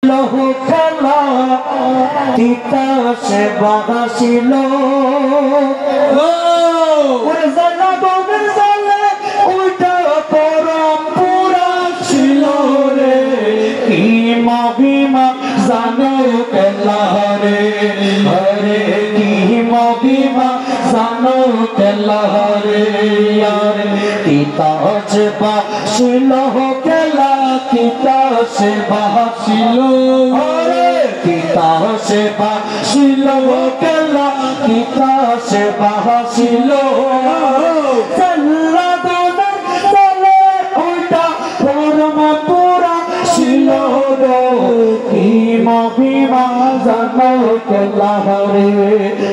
লহু খেলা তিতাসে বাহাসিল ওরে জানা গোবের জালে ওইটা পরম পুরা ছিল রে কি মহিমা জানো কেলা রে হরে কি মহিমা জানো কেলা রে আরে তিতাসে বাহাসিল কেলা তিতাসে বাহাসিল তিতাসে বাহাসিল কেলা তিতাসে বাহাসিল চল্লা দোদর চলে ওইটা পরম পুরা ছিল রে কি মহিমা জানো কেলা রে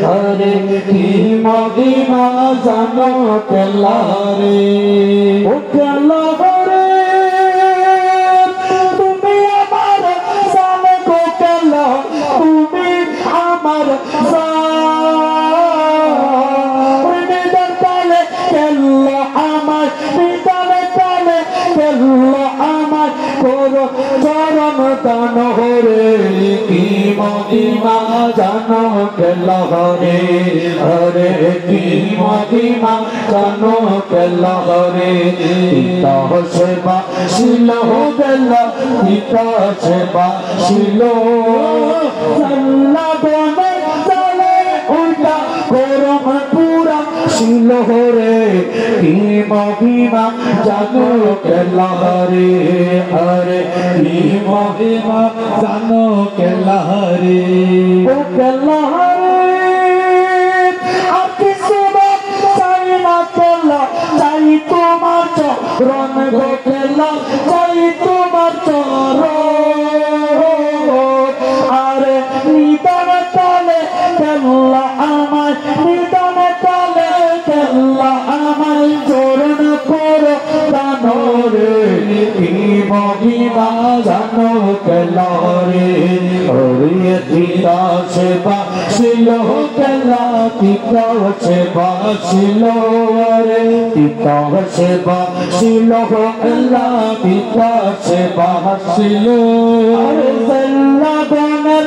হরে কি মহিমা জানো কেলা রে ও কেলা রে তুমি আমার জানো গো কেলা তুমি আমার নিদান তালে কেলা আমার নিদানে তালে কেলা আমার করো চরম দান হরে কি মহিমা জানো কেলা রে হরে কি মহিমা জানো কেলা রে তিতাসে বাহাসিল কেলা তিতাসে বাহাসিল চল্লা দোদর চলে ওইটা পরম পুরা ছিল রে কি মহিমা জানো কেলা রে হরে কি মহিমা জানো কেলা রে ও কেলা রে আর কিছু চাই না কেলা চাই তোমার চরণ গো কেলা চাই তোমার চরণ আরে নিদান তালে কেলা আমার নিদান তালে কেলা আমার চরণ করো দান রে কি মহিমা জানো কেলা রে হরে তিতাসে বাহাসিল কেলা তিতাসে বাহাসিল রে তিতাসে বাহাসিল কেলা তিতাসে বাহাসিল আরে চল্লা দোদর